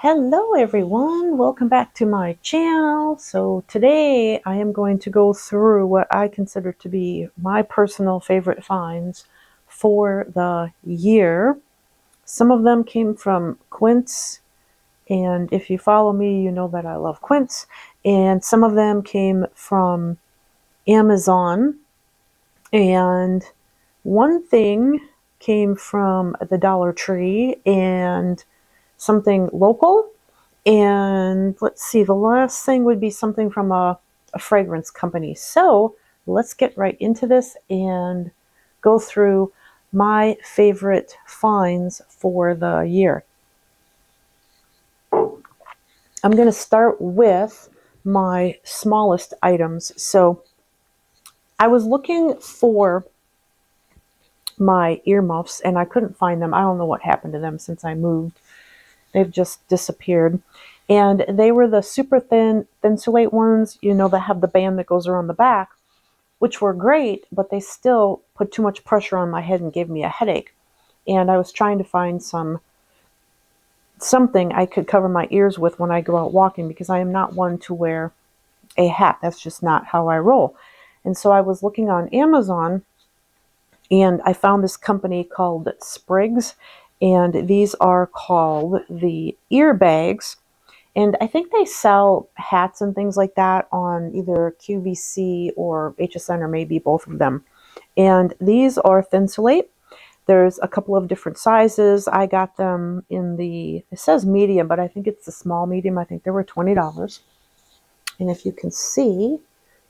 Hello everyone, welcome back to my channel. So today I am going to go through what I consider to be my personal favorite finds for the year. Some of them came from Quince, and if you follow me you know that I love Quince, and some of them came from Amazon, and one thing came from the Dollar Tree and something local. And let's see, the last thing would be something from a fragrance company. So let's get right into this and go through my favorite finds for the year. I'm going to start with my smallest items. So I was looking for my earmuffs and I couldn't find them. I don't know what happened to them since I moved. They've just disappeared. And they were the super thin Thinsulate ones, that have the band that goes around the back, which were great, but they still put too much pressure on my head and gave me a headache. And I was trying to find something I could cover my ears with when I go out walking, because I am not one to wear a hat. That's just not how I roll. And so I was looking on Amazon, and I found this company called Sprigs, and these are called the earbags. And I think they sell hats and things like that on either QVC or HSN, or maybe both of them. And these are Thinsulate. There's a couple of different sizes. I got them in it says medium, but I think it's the small medium. I think they were $20. And if you can see,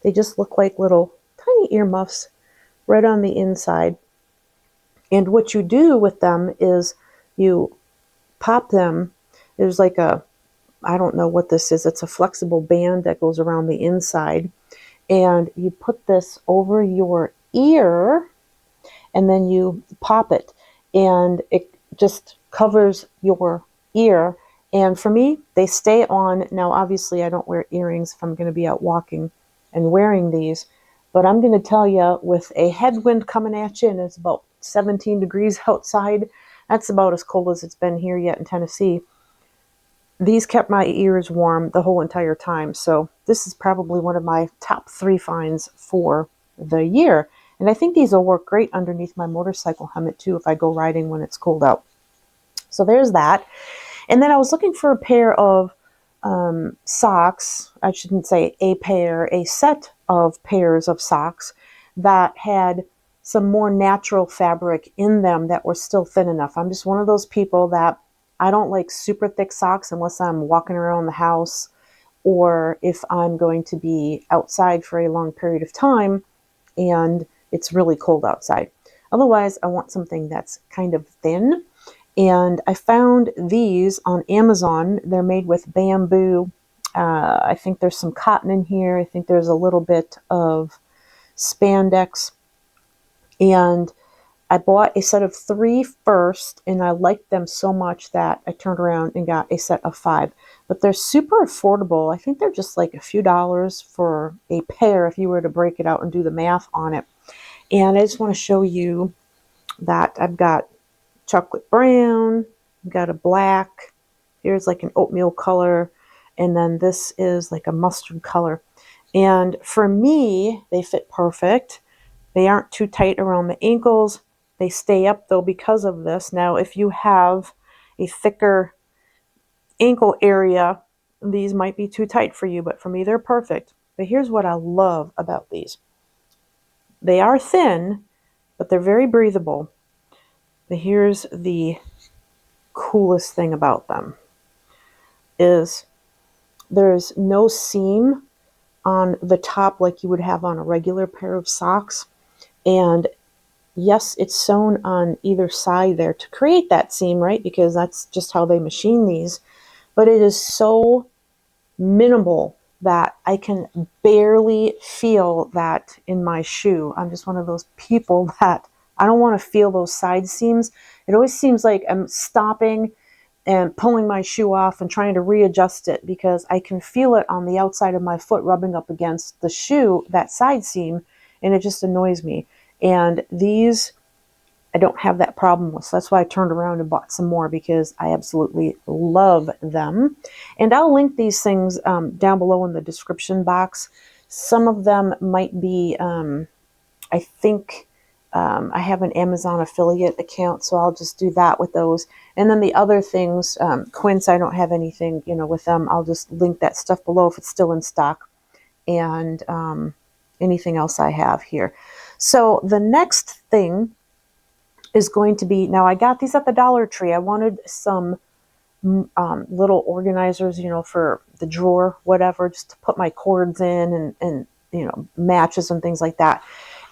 they just look like little tiny earmuffs right on the inside. And what you do with them is you pop them. There's like I don't know what this is. It's a flexible band that goes around the inside. And you put this over your ear, and then you pop it. And it just covers your ear. And for me, they stay on. Now, obviously, I don't wear earrings if I'm going to be out walking and wearing these. But I'm going to tell you, with a headwind coming at you, and it's about 17 degrees outside, that's about as cold as it's been here yet in Tennessee. These kept my ears warm the whole entire time. So this is probably one of my top 3 finds for the year. And I think these will work great underneath my motorcycle helmet too if I go riding when it's cold out. So there's that. And then I was looking for a pair of socks. I shouldn't say a pair, a set of pairs of socks that had some more natural fabric in them that were still thin enough. I'm just one of those people that I don't like super thick socks unless I'm walking around the house, or if I'm going to be outside for a long period of time and it's really cold outside. Otherwise, I want something that's kind of thin. And I found these on Amazon. They're made with bamboo. I think there's some cotton in here. I think there's a little bit of spandex. And I bought a set of 3 first, and I liked them so much that I turned around and got a set of 5. But they're super affordable. I think they're just like a few dollars for a pair if you were to break it out and do the math on it. And I just want to show you that I've got chocolate brown, I've got a black, here's like an oatmeal color, and then this is like a mustard color. And for me, they fit perfect. They aren't too tight around the ankles. They stay up though because of this. Now, if you have a thicker ankle area, these might be too tight for you, but for me, they're perfect. But here's what I love about these. They are thin, but they're very breathable. But here's the coolest thing about them is there's no seam on the top like you would have on a regular pair of socks. And yes, it's sewn on either side there to create that seam, right? Because that's just how they machine these. But it is so minimal that I can barely feel that in my shoe. I'm just one of those people that I don't want to feel those side seams. It always seems like I'm stopping and pulling my shoe off and trying to readjust it, because I can feel it on the outside of my foot rubbing up against the shoe, that side seam, and it just annoys me. And these I don't have that problem with. So that's why I turned around and bought some more, because I absolutely love them. And I'll link these things down below in the description box. Some of them might be, I think I have an Amazon affiliate account, so I'll just do that with those. And then the other things, Quince, I don't have anything, with them. I'll just link that stuff below if it's still in stock, and anything else I have here. So the next thing is going to be, now I got these at the Dollar Tree. I wanted some little organizers, for the drawer, whatever, just to put my cords in, and matches and things like that.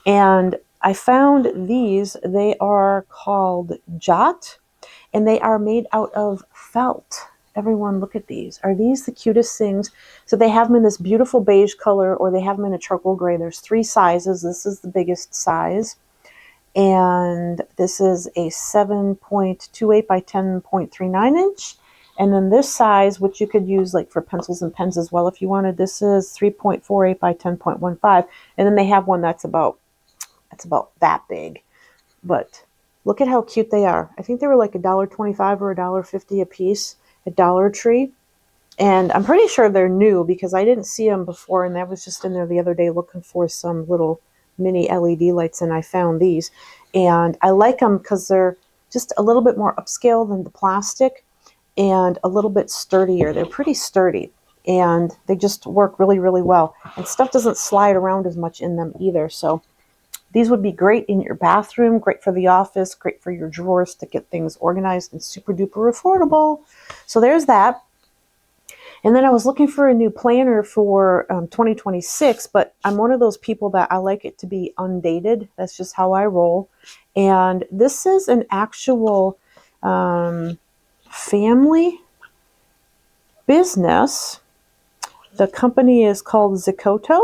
And I found these. They are called Yacht, and they are made out of felt. Everyone, look at these. Are these the cutest things? So they have them in this beautiful beige color, or they have them in a charcoal gray. There's 3 sizes. This is the biggest size. And this is a 7.28 by 10.39 inch. And then this size, which you could use like for pencils and pens as well if you wanted, this is 3.48 by 10.15. And then they have one that's about that big. But look at how cute they are. I think they were like $1.25 or $1.50 a piece at Dollar Tree. And I'm pretty sure they're new, because I didn't see them before, and I was just in there the other day looking for some little mini LED lights, and I found these. And I like them because they're just a little bit more upscale than the plastic, and a little bit sturdier. They're pretty sturdy, and they just work really, really well. And stuff doesn't slide around as much in them either. So these would be great in your bathroom, great for the office, great for your drawers to get things organized, and super duper affordable. So there's that. And then I was looking for a new planner for 2026, but I'm one of those people that I like it to be undated. That's just how I roll. And this is an actual family business. The company is called Zicoto,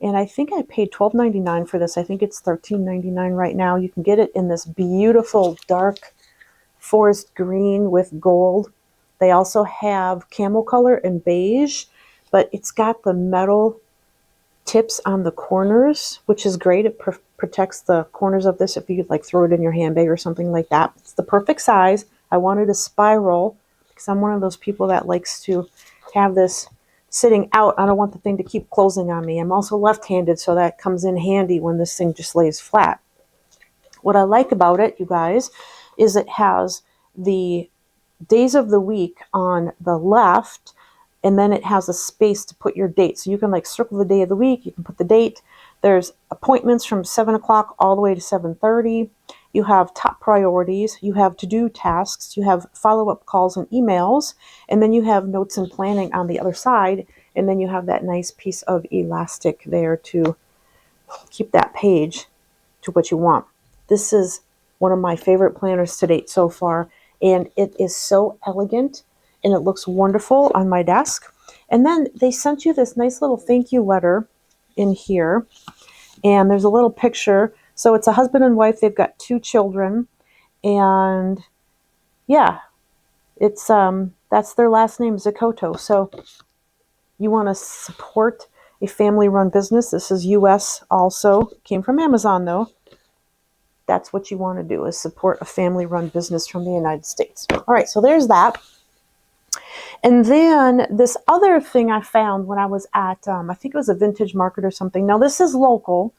and I think I paid $12.99 for this. I think it's $13.99 right now. You can get it in this beautiful dark forest green with gold. They also have camel color and beige, but it's got the metal tips on the corners, which is great. It protects the corners of this if you could like throw it in your handbag or something like that. It's the perfect size. I wanted a spiral because I'm one of those people that likes to have this sitting out. I don't want the thing to keep closing on me. I'm also left-handed, so that comes in handy when this thing just lays flat. What I like about it, you guys, is it has the days of the week on the left, and then it has a space to put your date. So you can like circle the day of the week, you can put the date. There's appointments from 7 o'clock all the way to 7:30. You have top priorities, you have to-do tasks, you have follow-up calls and emails, and then you have notes and planning on the other side, and then you have that nice piece of elastic there to keep that page to what you want. This is one of my favorite planners to date so far, and it is so elegant, and it looks wonderful on my desk. And then they sent you this nice little thank you letter in here, and there's a little picture. So it's a husband and wife. They've got 2 children, and yeah, it's that's their last name, Zicoto. So you want to support a family-run business. This is U.S. also. Came from Amazon though. That's what you want to do, is support a family-run business from the United States. All right, so there's that. And then this other thing I found when I was at, I think it was a vintage market or something. Now this is local,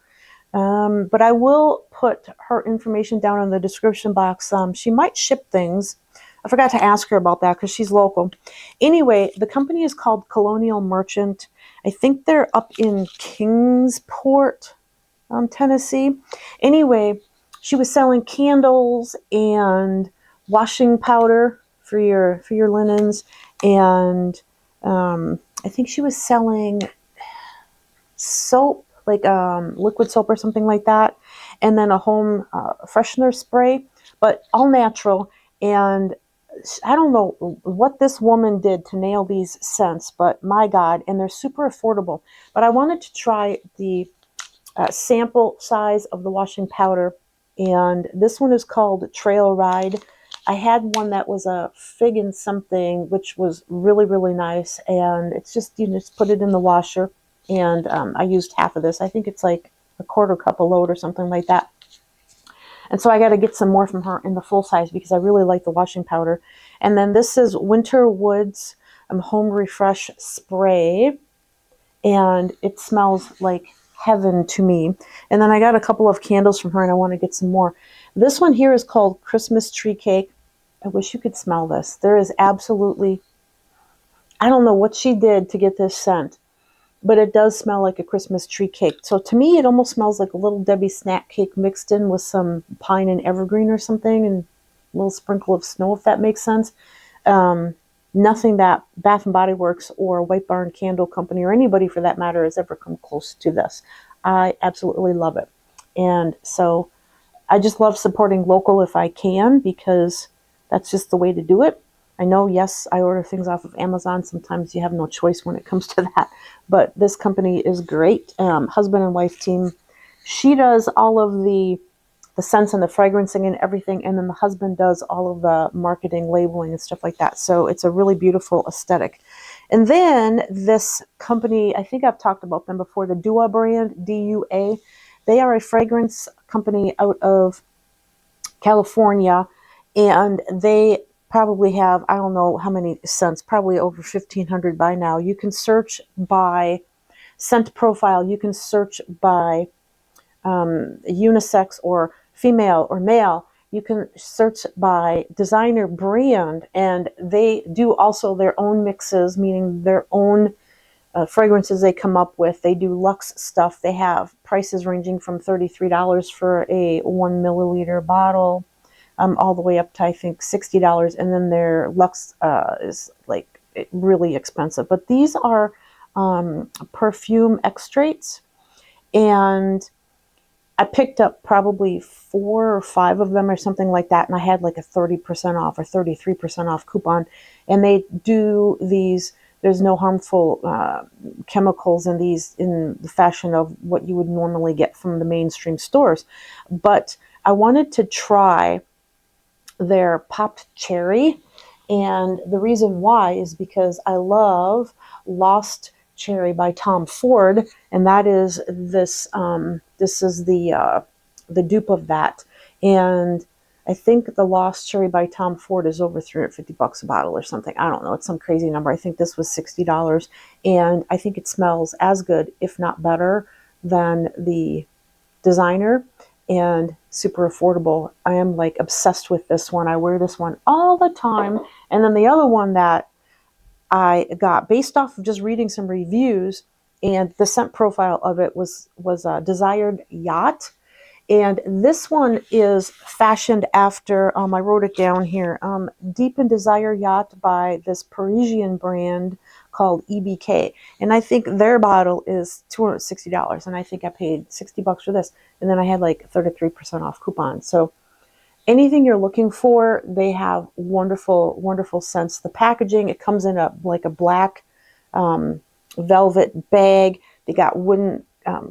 but I will put her information down in the description box. She might ship things. I forgot to ask her about that because she's local. Anyway, the company is called Colonial Merchant. I think they're up in Kingsport, Tennessee. Anyway, she was selling candles and washing powder for your linens, and I think she was selling soap, like liquid soap or something like that, and then a home freshener spray, but all natural. And I don't know what this woman did to nail these scents, but my God, and they're super affordable. But I wanted to try the sample size of the washing powder, and this one is called Trail Ride. I had one that was a fig and something, which was really, really nice, and it's just, just put it in the washer, and I used half of this. I think it's like a 1/4 cup of load or something like that. And so I got to get some more from her in the full size because I really like the washing powder. And then this is Winter Woods Home Refresh Spray. And it smells like heaven to me. And then I got a couple of candles from her and I want to get some more. This one here is called Christmas Tree Cake. I wish you could smell this. There is absolutely, I don't know what she did to get this scent, but it does smell like a Christmas tree cake. So to me, it almost smells like a Little Debbie snack cake mixed in with some pine and evergreen or something and a little sprinkle of snow, if that makes sense. Nothing that Bath and Body Works or White Barn Candle Company or anybody for that matter has ever come close to this. I absolutely love it. And so I just love supporting local if I can because that's just the way to do it. I know, yes, I order things off of Amazon. Sometimes you have no choice when it comes to that. But this company is great. Husband and wife team. She does all of the scents and the fragrancing and everything, and then the husband does all of the marketing, labeling, and stuff like that. So it's a really beautiful aesthetic. And then this company, I think I've talked about them before, the Dua brand, D-U-A. They are a fragrance company out of California, and they probably have, I don't know how many scents, probably over 1,500 by now. You can search by scent profile. You can search by unisex or female or male. You can search by designer brand, and they do also their own mixes, meaning their own fragrances they come up with. They do luxe stuff. They have prices ranging from $33 for a 1 milliliter bottle, all the way up to I think $60, and then their luxe is like really expensive. But these are perfume extracts, and I picked up probably 4 or 5 of them or something like that, and I had like a 30% off or 33% off coupon. And they do these, there's no harmful chemicals in these in the fashion of what you would normally get from the mainstream stores. But I wanted to try their popped cherry, and the reason why is because I love Lost Cherry by Tom Ford, and that is this. This is the dupe of that, and I think the Lost Cherry by Tom Ford is over $350 a bottle or something. I don't know. It's some crazy number. I think this was $60, and I think it smells as good, if not better, than the designer, and super affordable. I am like obsessed with this one. I wear this one all the time. And then the other one that I got based off of just reading some reviews, and the scent profile of it was Desired Yacht. And this one is fashioned after, I wrote it down here, Deep in Desire Yacht by this Parisian brand called EBK. And I think their bottle is $260. And I think I paid $60 for this. And then I had like 33% off coupon. So anything you're looking for, they have wonderful, wonderful scents. The packaging, it comes in a black velvet bag. They got wooden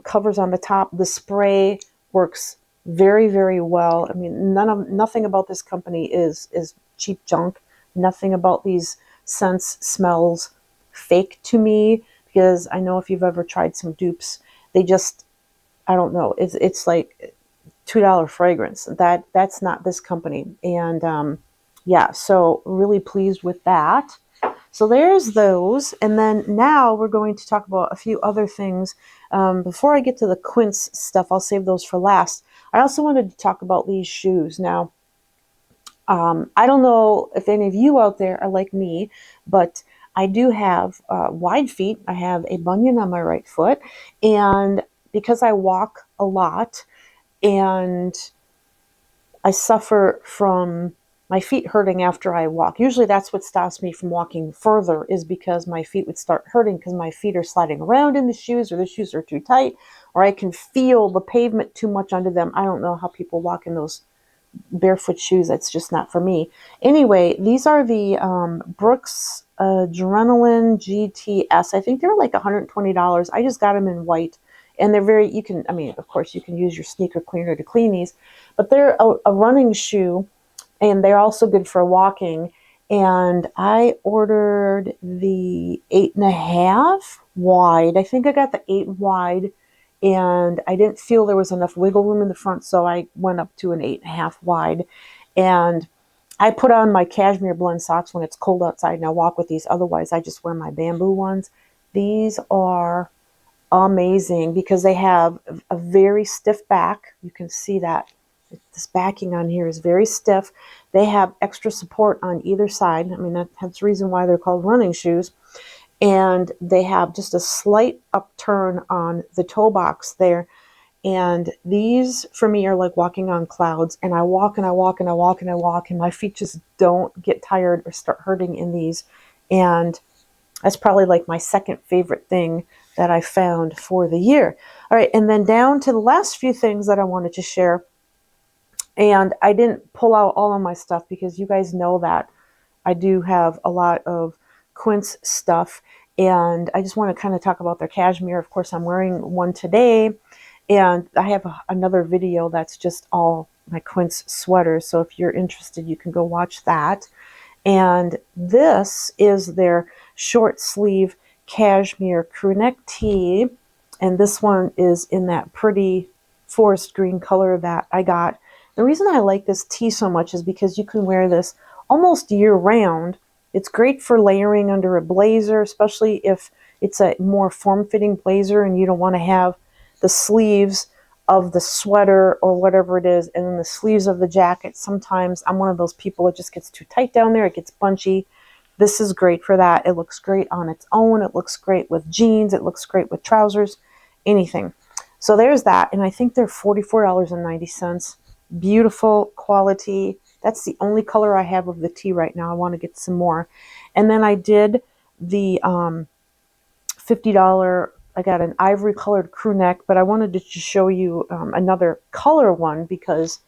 covers on the top. The spray works very, very well. I mean, nothing about this company is cheap junk. Nothing about these scents smells fake to me, because I know if you've ever tried some dupes, they just, I don't know, it's like $2 fragrance. That's not this company. And yeah, so really pleased with that. So there's those. And then now we're going to talk about a few other things. Before I get to the Quince stuff, I'll save those for last. I also wanted to talk about these shoes. Now, I don't know if any of you out there are like me, but I do have wide feet. I have a bunion on my right foot. And because I walk a lot and I suffer from my feet hurting after I walk. Usually that's what stops me from walking further, is because my feet would start hurting because my feet are sliding around in the shoes, or the shoes are too tight, or I can feel the pavement too much under them. I don't know how people walk in those barefoot shoes. That's just not for me. Anyway, these are the Brooks Adrenaline GTS. I think they're like $120. I just got them in white. And they're very, you can, I mean, of course, you can use your sneaker cleaner to clean these, but they're a running shoe, and they're also good for walking. And I ordered the 8.5 wide. I think I got the 8 wide, and I didn't feel there was enough wiggle room in the front, so I went up to an 8.5 wide. And I put on my cashmere blend socks when it's cold outside and I walk with these. Otherwise, I just wear my bamboo ones. These are amazing because they have a very stiff back. You can see that this backing on here is very stiff. They have extra support on either side. I mean, that's the reason why they're called running shoes. And they have just a slight upturn on the toe box there. And these for me are like walking on clouds. And I walk and I walk and I walk and I walk, and my feet just don't get tired or start hurting in these. And that's probably like my second favorite thing that I found for the year. All right, and then down to the last few things that I wanted to share. And I didn't pull out all of my stuff because you guys know that I do have a lot of Quince stuff. And I just want to kind of talk about their cashmere. Of course, I'm wearing one today. And I have another video that's just all my Quince sweaters. So if you're interested, you can go watch that. And this is their short sleeve cashmere crew neck tee. And this one is in that pretty forest green color that I got. The reason I like this tee so much is because you can wear this almost year round. It's great for layering under a blazer, especially if it's a more form-fitting blazer and you don't want to have the sleeves of the sweater or whatever it is, and then the sleeves of the jacket. Sometimes I'm one of those people, it just gets too tight down there, it gets bunchy. This is great for that. It looks great on its own. It looks great with jeans. It looks great with trousers, anything. So there's that, and I think they're $44.90. Beautiful quality. That's the only color I have of the tee right now. I want to get some more. And then I did the $50, I got an ivory colored crew neck, but I wanted to just show you another color one because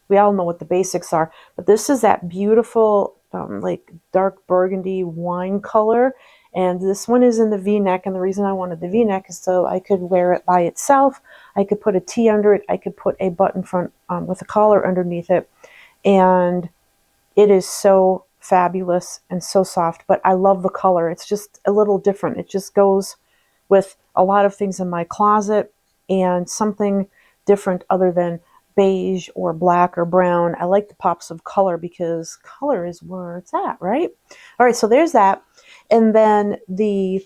we all know what the basics are. But this is that beautiful like dark burgundy wine color. And this one is in the V-neck. And the reason I wanted the V-neck is so I could wear it by itself. I could put a tee under it. I could put a button front with a collar underneath it. And it is so fabulous and so soft. But I love the color. It's just a little different. It just goes with a lot of things in my closet and something different other than beige or black or brown. I like the pops of color because color is where it's at, right? All right, so there's that. And then the,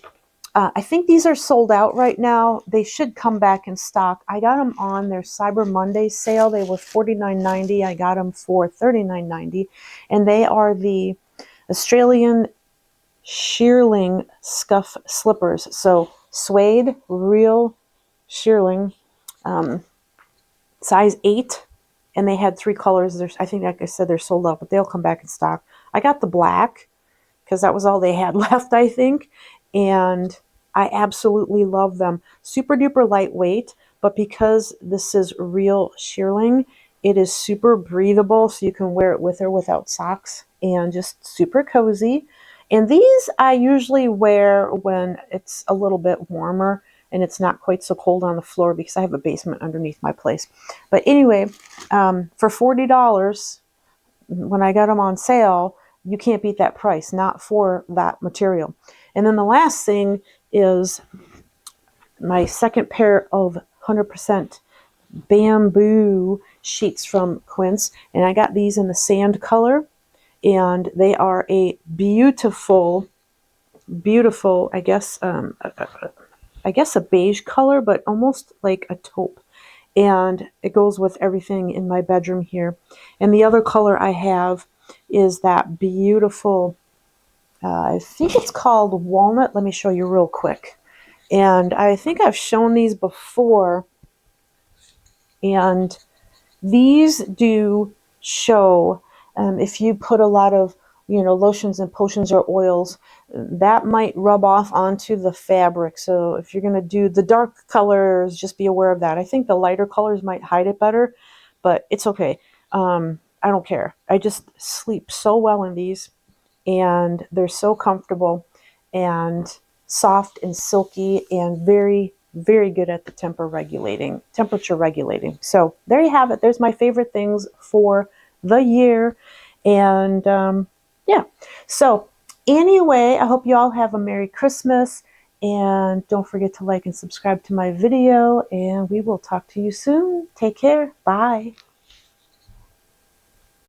I think these are sold out right now. They should come back in stock. I got them on their Cyber Monday sale. They were $49.90. I got them for $39.90. And they are the Australian Shearling Scuff slippers. So suede, real Shearling, size 8, and they had 3 colors. I think, like I said, they're sold out, but they'll come back in stock. I got the black because that was all they had left, I think, and I absolutely love them. Super duper lightweight, but because this is real Shearling, it is super breathable, so you can wear it with or without socks, and just super cozy. And these I usually wear when it's a little bit warmer and it's not quite so cold on the floor because I have a basement underneath my place. But anyway, for $40, when I got them on sale, you can't beat that price, not for that material. And then the last thing is my second pair of 100% bamboo sheets from Quince. And I got these in the sand color. And they are a beautiful, beautiful, I guess a beige color, but almost like a taupe. And it goes with everything in my bedroom here. And the other color I have is that beautiful, I think it's called walnut. Let me show you real quick. And I think I've shown these before. And these do show, if you put a lot of, lotions and potions or oils, that might rub off onto the fabric. So if you're going to do the dark colors, just be aware of that. I think the lighter colors might hide it better, but it's okay. I don't care. I just sleep so well in these, and they're so comfortable and soft and silky and very, very good at the temperature regulating. So there you have it. There's my favorite things for the year. And yeah. So anyway, I hope you all have a Merry Christmas And don't forget to like and subscribe to my video, and we will talk to you soon. Take care. Bye.